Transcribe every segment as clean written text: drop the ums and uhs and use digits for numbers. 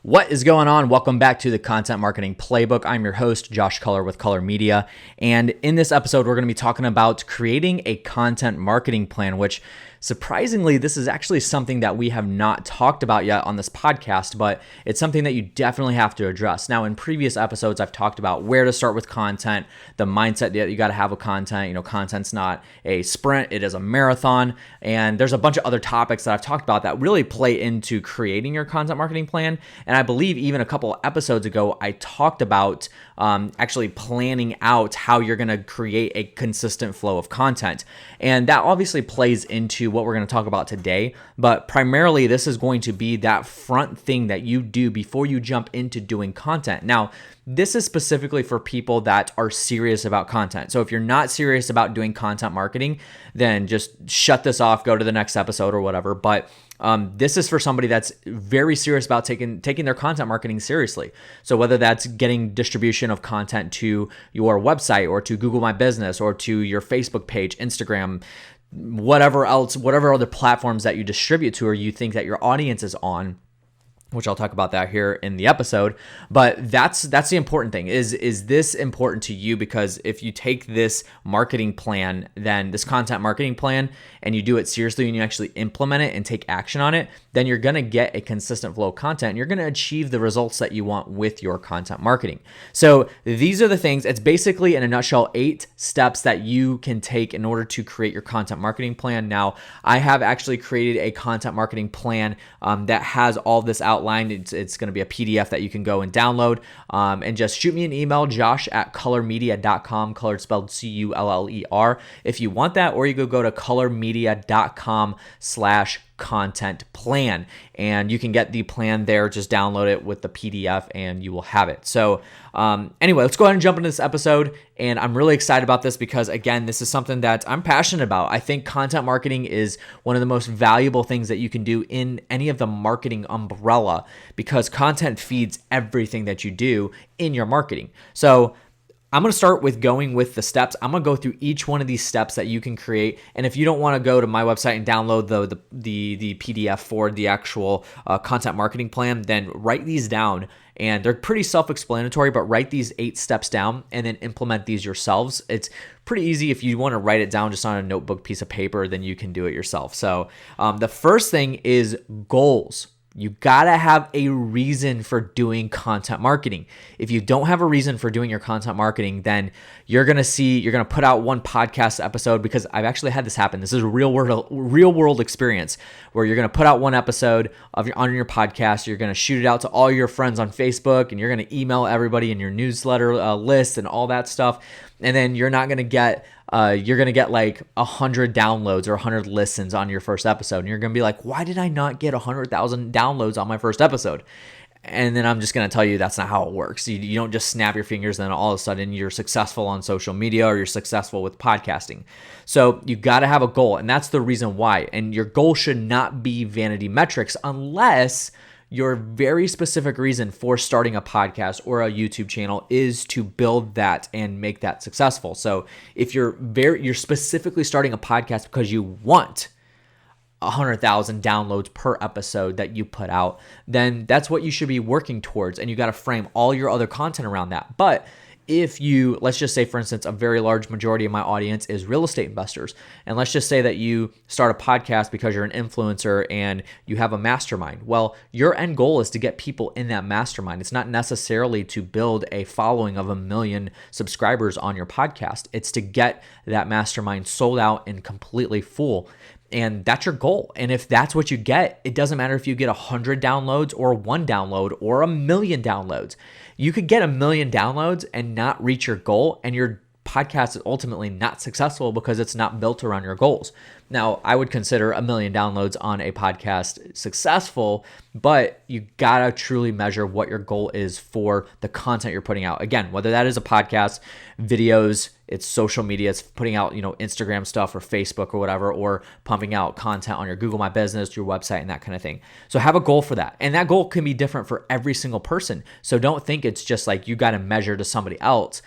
What is going on? Welcome back to the Content Marketing Playbook. I'm your host, Josh Culler with Culler Media. And in this episode, we're going to be talking about creating a content marketing plan, which surprisingly, this is actually something that we have not talked about yet on this podcast, but it's something that you definitely have to address. Now, in previous episodes, I've talked about where to start with content, the mindset that you got to have with content. Content's not a sprint, it is a marathon. And there's a bunch of other topics that I've talked about that really play into creating your content marketing plan. And I believe even a couple of episodes ago, I talked about actually planning out how you're going to create a consistent flow of content. And that obviously plays into what we're going to talk about today. But primarily, this is going to be that front thing that you do before you jump into doing content. Now, this is specifically for people that are serious about content. So if you're not serious about doing content marketing, then just shut this off, go to the next episode or whatever. But this is for somebody that's very serious about taking their content marketing seriously. So whether that's getting distribution of content to your website or to Google My Business or to your Facebook page, Instagram, whatever other platforms that you distribute to or you think that your audience is on, which I'll talk about that here in the episode. But that's the important thing. Is this important to you? Because if you take this marketing plan, then this content marketing plan, and you do it seriously and you actually implement it and take action on it, then you're going to get a consistent flow of content and you're going to achieve the results that you want with your content marketing. So these are the things. It's basically, in a nutshell, 8 steps that you can take in order to create your content marketing plan. Now, I have actually created a content marketing plan that has all this outlined. It's going to be a PDF that you can go and download, and just shoot me an email, josh@cullermedia.com, Culler spelled C-U-L-L-E-R, if you want that, or you could go to cullermedia.com/content plan, and you can get the plan there. Just download it with the PDF and you will have it. So anyway, let's go ahead and jump into this episode. And I'm really excited about this because, again, this is something that I'm passionate about. I think content marketing is one of the most valuable things that you can do in any of the marketing umbrella, because content feeds everything that you do in your marketing. So I'm going to start with going with the steps. I'm going to go through each one of these steps that you can create. And if you don't want to go to my website and download the PDF for the actual content marketing plan, then write these down. And they're pretty self-explanatory, but write these 8 steps down and then implement these yourselves. It's pretty easy. If you want to write it down just on a notebook piece of paper, then you can do it yourself. So the first thing is goals. You gotta have a reason for doing content marketing. If you don't have a reason for doing your content marketing, then you're gonna put out one podcast episode, because I've actually had this happen. This is a real world experience where you're gonna put out one episode on your podcast. You're gonna shoot it out to all your friends on Facebook, and you're gonna email everybody in your newsletter list and all that stuff. And then you're going to get like 100 downloads or 100 listens on your first episode. And you're going to be like, why did I not get 100,000 downloads on my first episode? And then I'm just going to tell you that's not how it works. You don't just snap your fingers and then all of a sudden you're successful on social media or you're successful with podcasting. So you got to have a goal, and that's the reason why. And your goal should not be vanity metrics unless your very specific reason for starting a podcast or a YouTube channel is to build that and make that successful. So if you're specifically starting a podcast because you want 100,000 downloads per episode that you put out, then that's what you should be working towards. And you got to frame all your other content around that. But if you, let's just say, for instance, a very large majority of my audience is real estate investors. And let's just say that you start a podcast because you're an influencer and you have a mastermind. Well, your end goal is to get people in that mastermind. It's not necessarily to build a following of 1 million subscribers on your podcast. It's to get that mastermind sold out and completely full. And that's your goal. And if that's what you get, it doesn't matter if you get 100 downloads or 1 download or 1 million downloads. You could get 1 million downloads and not reach your goal, and your podcast is ultimately not successful because it's not built around your goals. Now, I would consider 1 million downloads on a podcast successful, but you gotta truly measure what your goal is for the content you're putting out. Again, whether that is a podcast, videos, it's social media, it's putting out, Instagram stuff or Facebook or whatever, or pumping out content on your Google My Business, your website, and that kind of thing. So have a goal for that. And that goal can be different for every single person. So don't think it's just like you got to measure to somebody else.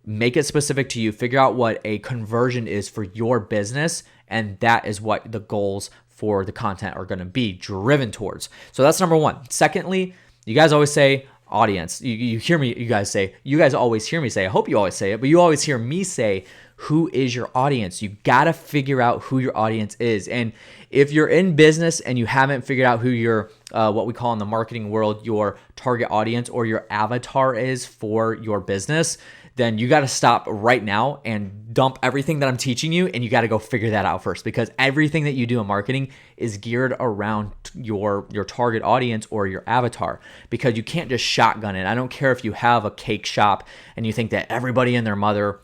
Make it specific to you. Figure out what a conversion is for your business, and that is what the goals for the content are going to be driven towards. So that's number one. Secondly, You guys always say audience. You hear me, you guys always hear me say, I hope you always say it, but you always hear me say, who is your audience? You got to figure out who your audience is. And if you're in business and you haven't figured out who your, what we call in the marketing world, your target audience or your avatar is for your business, then you got to stop right now and dump everything that I'm teaching you, and you got to go figure that out first, because everything that you do in marketing is geared around your target audience or your avatar, because you can't just shotgun it. I don't care if you have a cake shop and you think that everybody and their mother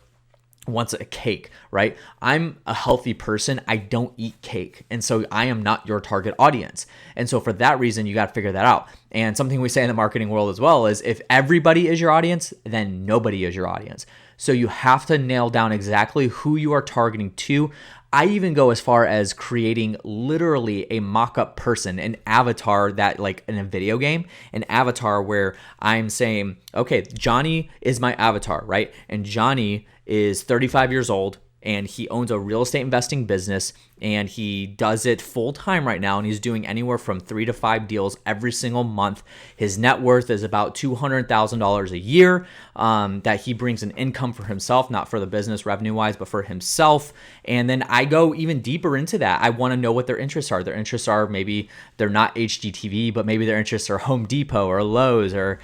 wants a cake, right? I'm a healthy person. I don't eat cake. And so I am not your target audience. And so for that reason, you got to figure that out. And something we say in the marketing world as well is, if everybody is your audience, then nobody is your audience. So you have to nail down exactly who you are targeting to. I even go as far as creating literally a mock-up person, an avatar that, like in a video game, an avatar where I'm saying, okay, Johnny is my avatar, right? And Johnny is 35 years old and he owns a real estate investing business, and he does it full time right now, and he's doing anywhere from 3 to 5 deals every single month. His net worth is about $200,000 a year that he brings an income for himself, not for the business revenue wise, but for himself. And then I go even deeper into that. I want to know what their interests are. Their interests are, maybe they're not HGTV, but maybe their interests are Home Depot or Lowe's or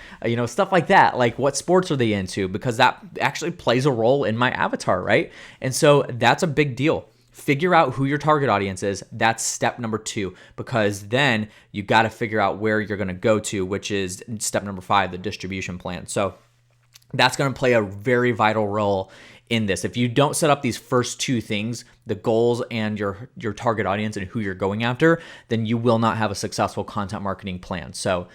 stuff like that. Like, what sports are they into? Because that actually plays a role in my avatar, right? And so that's a big deal. Figure out who your target audience is. That's step number 2, because then you got to figure out where you're going to go to, which is step number 5, the distribution plan. So that's going to play a very vital role in this. If you don't set up these first 2 things, the goals and your target audience and who you're going after, then you will not have a successful content marketing plan. So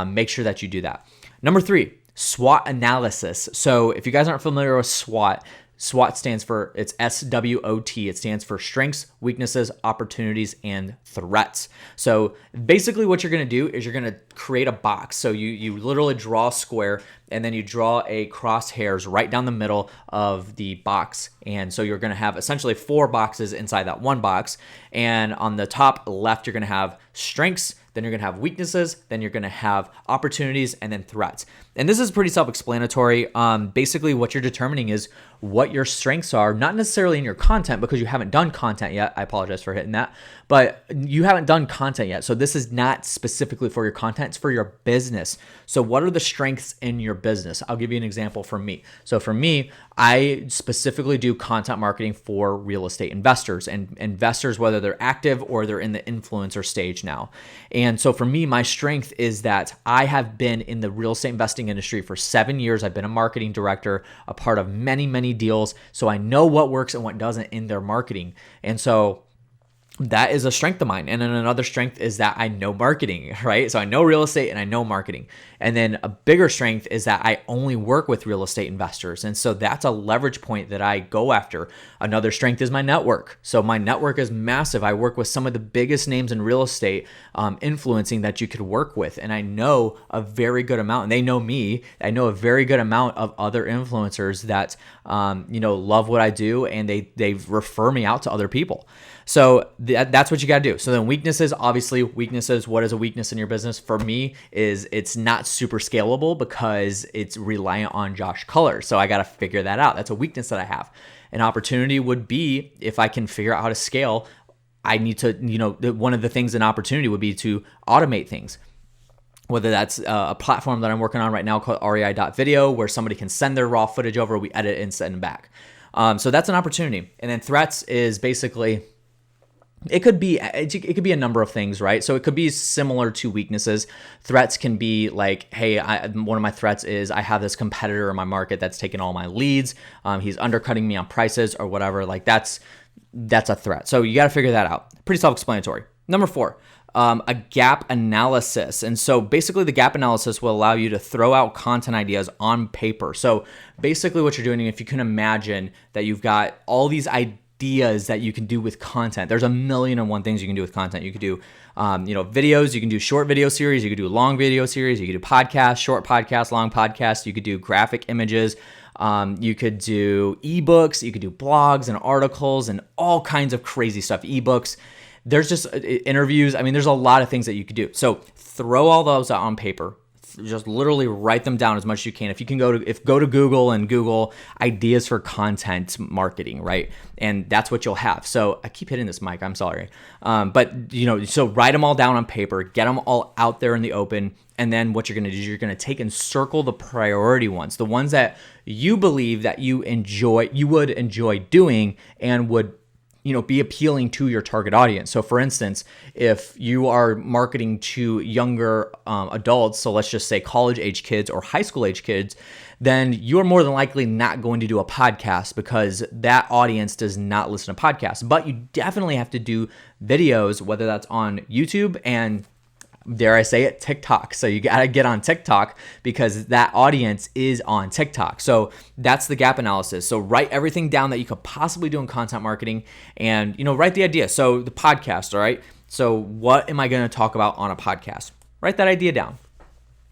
make sure that you do that. Number 3, SWOT analysis. So if you guys aren't familiar with SWOT stands for, it's SWOT. It stands for strengths, weaknesses, opportunities, and threats. So basically what you're going to do is you're going to create a box. So you literally draw a square, and then you draw a crosshairs right down the middle of the box. And so you're going to have essentially 4 boxes inside that one box. And on the top left, you're going to have strengths, then you're going to have weaknesses, then you're going to have opportunities, and then threats. And this is pretty self-explanatory. Basically, what you're determining is what your strengths are, not necessarily in your content, because you haven't done content yet. I apologize for hitting that, but you haven't done content yet. So this is not specifically for your content, it's for your business. So what are the strengths in your business? I'll give you an example from me. So for me, I specifically do content marketing for real estate investors, and investors, whether they're active or they're in the influencer stage now. And so for me, my strength is that I have been in the real estate investing industry for 7 years. I've been a marketing director, a part of many, many deals. So I know what works and what doesn't in their marketing. And so that is a strength of mine. And then another strength is that I know marketing, right? So I know real estate and I know marketing. And then a bigger strength is that I only work with real estate investors. And so that's a leverage point that I go after. Another strength is my network. So my network is massive. I work with some of the biggest names in real estate, influencing that you could work with. And I know a very good amount, and they know me. I know a very good amount of other influencers that, love what I do, and they refer me out to other people. So that's what you got to do. So then weaknesses, obviously weaknesses. What is a weakness in your business? For me, is it's not super scalable because it's reliant on Josh Color. So I got to figure that out. That's a weakness that I have. An opportunity would be, if I can figure out how to scale, I need to, one of the things, an opportunity would be to automate things. Whether that's a platform that I'm working on right now called rei.video, where somebody can send their raw footage over, we edit it and send it back. So that's an opportunity. And then threats is basically, it could be a number of things, right? So it could be similar to weaknesses. Threats can be like, hey, one of my threats is I have this competitor in my market that's taking all my leads. He's undercutting me on prices or whatever. Like that's a threat. So you got to figure that out. Pretty self-explanatory. Number 4, a gap analysis. And so basically the gap analysis will allow you to throw out content ideas on paper. So basically what you're doing, if you can imagine that you've got all these ideas that you can do with content. There's a million and one things you can do with content. You could do, videos. You can do short video series. You could do long video series. You could do podcasts, short podcasts, long podcasts. You could do graphic images. You could do ebooks. You could do blogs and articles and all kinds of crazy stuff. Ebooks. There's just interviews. I mean, there's a lot of things that you could do. So throw all those out on paper. just literally write them down as much as you can. If you can go to Google and Google ideas for content marketing, right? And that's what you'll have. So I keep hitting this mic, I'm sorry. But so write them all down on paper, get them all out there in the open. And then what you're going to do is you're going to take and circle the priority ones, the ones that you believe that you would enjoy doing and would be appealing to your target audience. So for instance, if you are marketing to younger adults, so let's just say college age kids or high school age kids, then you're more than likely not going to do a podcast because that audience does not listen to podcasts. But you definitely have to do videos, whether that's on YouTube and, dare I say it, TikTok. So you got to get on TikTok because that audience is on TikTok. So that's the gap analysis. So write everything down that you could possibly do in content marketing and, write the idea. So the podcast, all right? So what am I going to talk about on a podcast? Write that idea down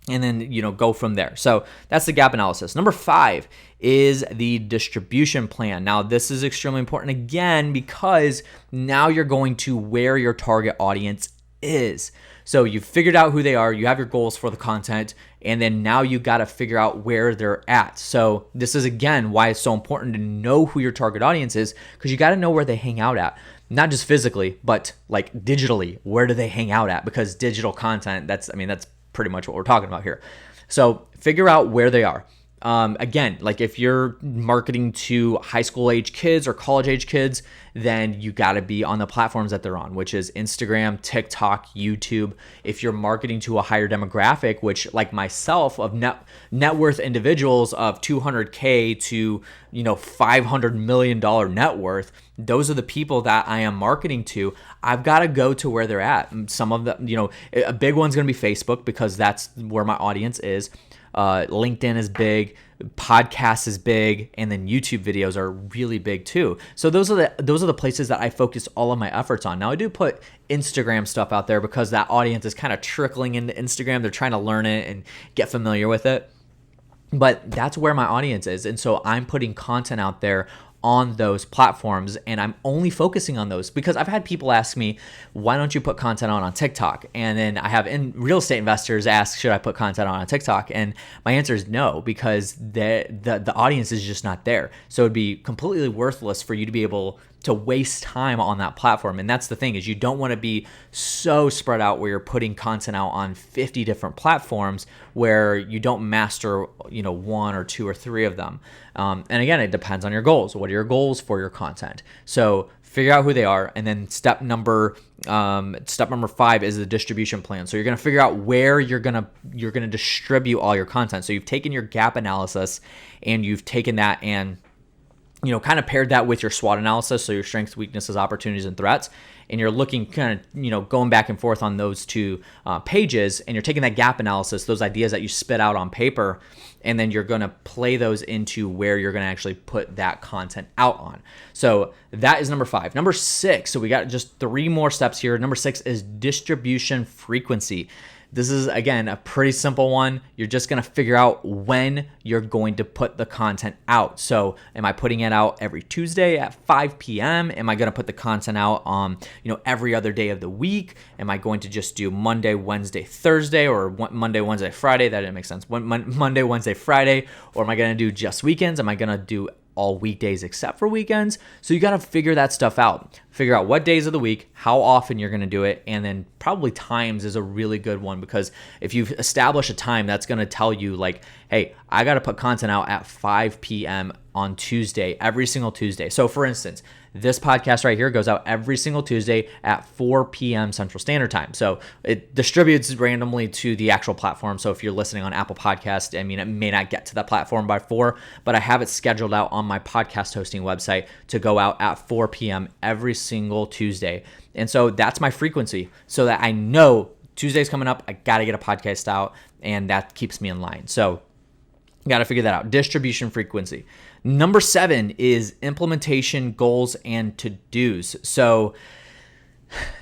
and then, go from there. So that's the gap analysis. Number 5 is the distribution plan. Now, this is extremely important again because now you're going to where your target audience is. So you've figured out who they are, you have your goals for the content, and then now you got to figure out where they're at. So this is, again, why it's so important to know who your target audience is, because you got to know where they hang out at. Not just physically, but like digitally, where do they hang out at? Because digital content, that's pretty much what we're talking about here. So figure out where they are. Again, like if you're marketing to high school age kids or college age kids, then you got to be on the platforms that they're on, which is Instagram, TikTok, YouTube. If you're marketing to a higher demographic, which like myself of net worth individuals of 200K to, $500 million net worth, those are the people that I am marketing to. I've got to go to where they're at. Some of the, a big one's going to be Facebook because that's where my audience is. LinkedIn is big, podcast is big, and then YouTube videos are really big too. So those are the places that I focus all of my efforts on. Now I do put Instagram stuff out there because that audience is kind of trickling into Instagram. They're trying to learn it and get familiar with it. But that's where my audience is. And so I'm putting content out there on those platforms, and I'm only focusing on those because I've had people ask me, why don't you put content on TikTok? And then I have real estate investors ask, should I put content on TikTok? And my answer is no, because the audience is just not there. So it'd be completely worthless for you to be able to waste time on that platform. And that's the thing, is you don't want to be so spread out where you're putting content out on 50 different platforms where you don't master, one or two or three of them. And again, it depends on your goals. What are your goals for your content? So figure out who they are. And then step number 5 is the distribution plan. So you're going to figure out where you're going to distribute all your content. So you've taken your gap analysis and you've taken that and kind of paired that with your SWOT analysis, so your strengths, weaknesses, opportunities, and threats, and you're looking kind of, going back and forth on those two pages, and you're taking that gap analysis, those ideas that you spit out on paper, and then you're going to play those into where you're going to actually put that content out on. So that is number 5. Number 6, so we got just 3 more steps here. Number 6 is distribution frequency. This is, again, a pretty simple one. You're just going to figure out when you're going to put the content out. So am I putting it out every Tuesday at 5 p.m.? Am I going to put the content out on, every other day of the week? Am I going to just do Monday, Wednesday, Thursday, or Monday, Wednesday, Friday? That didn't make sense. Monday, Wednesday, Friday. Or am I going to do just weekends? Am I going to do all weekdays except for weekends? So you got to figure that stuff out. Figure out what days of the week, how often you're going to do it, and then probably times is a really good one, because if you've established a time, that's going to tell you like, hey, I got to put content out at 5 p.m. on Tuesday, every single Tuesday. So for instance, this podcast right here goes out every single Tuesday at 4 p.m. Central Standard Time. So it distributes randomly to the actual platform. So if you're listening on Apple Podcast, it may not get to that platform by 4, but I have it scheduled out on my podcast hosting website to go out at 4 p.m. every single Tuesday. And so that's my frequency, so that I know Tuesday's coming up, I got to get a podcast out, and that keeps me in line. So got to figure that out. Distribution frequency. Number 7 is implementation goals and to-dos. So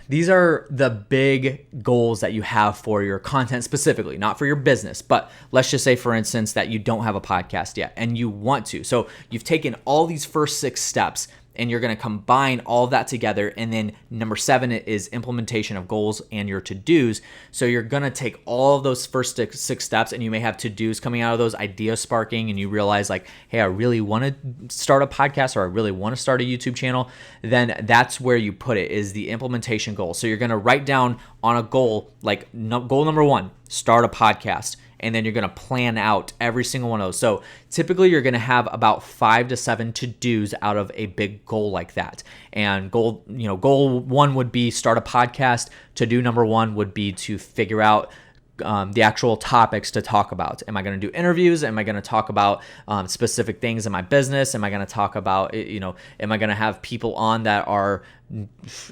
these are the big goals that you have for your content specifically, not for your business. But let's just say, for instance, that you don't have a podcast yet and you want to. So you've taken all these first 6 steps and you're going to combine all of that together. And then number 7 is implementation of goals and your to-dos. So you're going to take all of those first 6 steps, and you may have to-dos coming out of those, idea sparking, and you realize like, hey, I really want to start a podcast, or I really want to start a YouTube channel. Then that's where you put it, is the implementation goal. So you're going to write down on a goal, like goal number 1, start a podcast. And then you're going to plan out every single one of those. So typically you're going to have about 5 to 7 to-dos out of a big goal like that. And goal 1 would be start a podcast. To-do number 1 would be to figure out the actual topics to talk about. Am I going to do interviews? Am I going to talk about specific things in my business? Am I going to talk about, am I going to have people on that are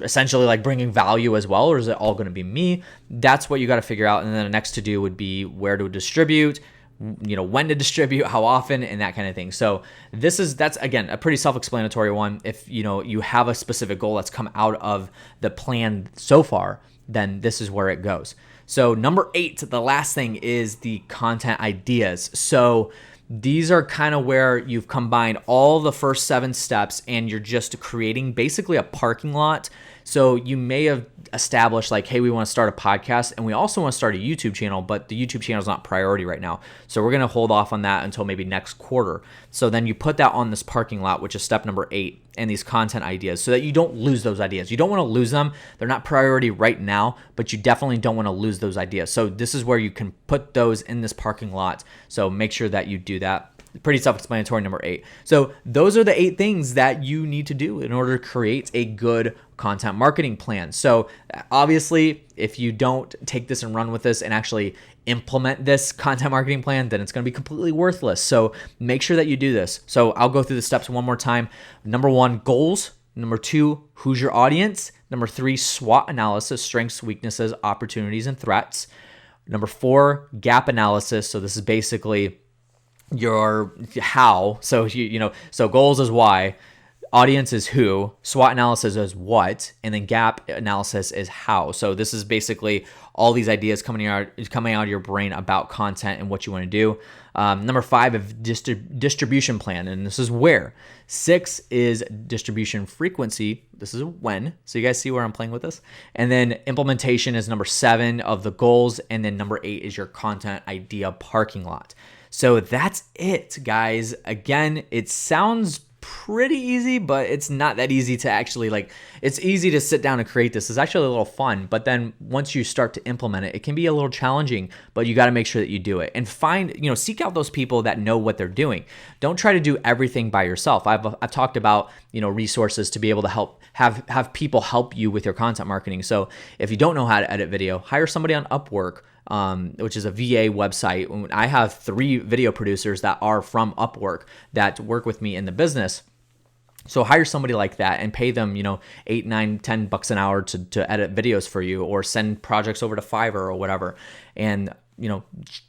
essentially like bringing value as well? Or is it all going to be me? That's what you got to figure out. And then the next to do would be where to distribute, when to distribute, how often, and that kind of thing. So that's again, a pretty self-explanatory one. If, you have a specific goal that's come out of the plan so far, then this is where it goes. So number 8, the last thing, is the content ideas. So these are kind of where you've combined all the first 7 steps and you're just creating basically a parking lot. So you may have established like, hey, we want to start a podcast and we also want to start a YouTube channel, but the YouTube channel is not priority right now. So we're going to hold off on that until maybe next quarter. So then you put that on this parking lot, which is step number 8, and these content ideas, so that you don't lose those ideas. You don't want to lose them. They're not priority right now, but you definitely don't want to lose those ideas. So this is where you can put those in this parking lot. So make sure that you do that. Pretty self-explanatory, number 8. So those are the 8 things that you need to do in order to create a good content marketing plan. So obviously, if you don't take this and run with this and actually implement this content marketing plan, then it's going to be completely worthless. So make sure that you do this. So I'll go through the steps one more time. Number 1, goals. Number 2, who's your audience? Number 3, SWOT analysis, strengths, weaknesses, opportunities, and threats. Number 4, gap analysis. So this is basically your how. So so goals is why, audience is who, SWOT analysis is what, and then gap analysis is how. So this is basically all these ideas coming out of your brain about content and what you want to do. Number 5 is distribution plan, and this is where. 6 is distribution frequency. This is when. So you guys see where I'm playing with this. And then implementation is number 7 of the goals, and then number 8 is your content idea parking lot. So that's it, guys. Again, it sounds pretty easy, but it's not that easy to actually it's easy to sit down and create this. It's actually a little fun, but then once you start to implement it, it can be a little challenging, but you got to make sure that you do it and seek out those people that know what they're doing. Don't try to do everything by yourself. I've talked about, resources to be able to help have people help you with your content marketing. So if you don't know how to edit video, hire somebody on Upwork, which is a VA website. I have 3 video producers that are from Upwork that work with me in the business. So hire somebody like that and pay them, $8, $9, $10 an hour to edit videos for you, or send projects over to Fiverr or whatever. And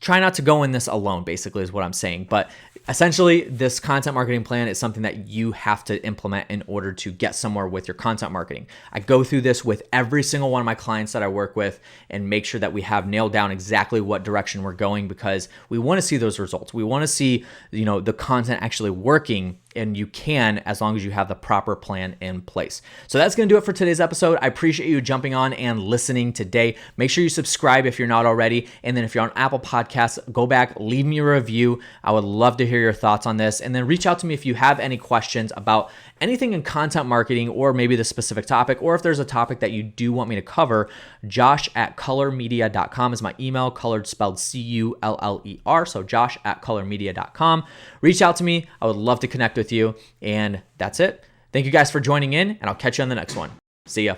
try not to go in this alone, basically, is what I'm saying. But essentially, this content marketing plan is something that you have to implement in order to get somewhere with your content marketing. I go through this with every single one of my clients that I work with and make sure that we have nailed down exactly what direction we're going, because we want to see those results. We want to see, the content actually working, and you can, as long as you have the proper plan in place. So that's going to do it for today's episode. I appreciate you jumping on and listening today. Make sure you subscribe if you're not already. And then if you're on Apple Podcasts, go back, leave me a review. I would love to hear your thoughts on this. And then reach out to me if you have any questions about anything in content marketing, or maybe the specific topic, or if there's a topic that you do want me to cover. josh@colormedia.com is my email, colored spelled C-U-L-L-E-R. So josh@colormedia.com. Reach out to me. I would love to connect with you. And that's it. Thank you guys for joining in, and I'll catch you on the next one. See ya.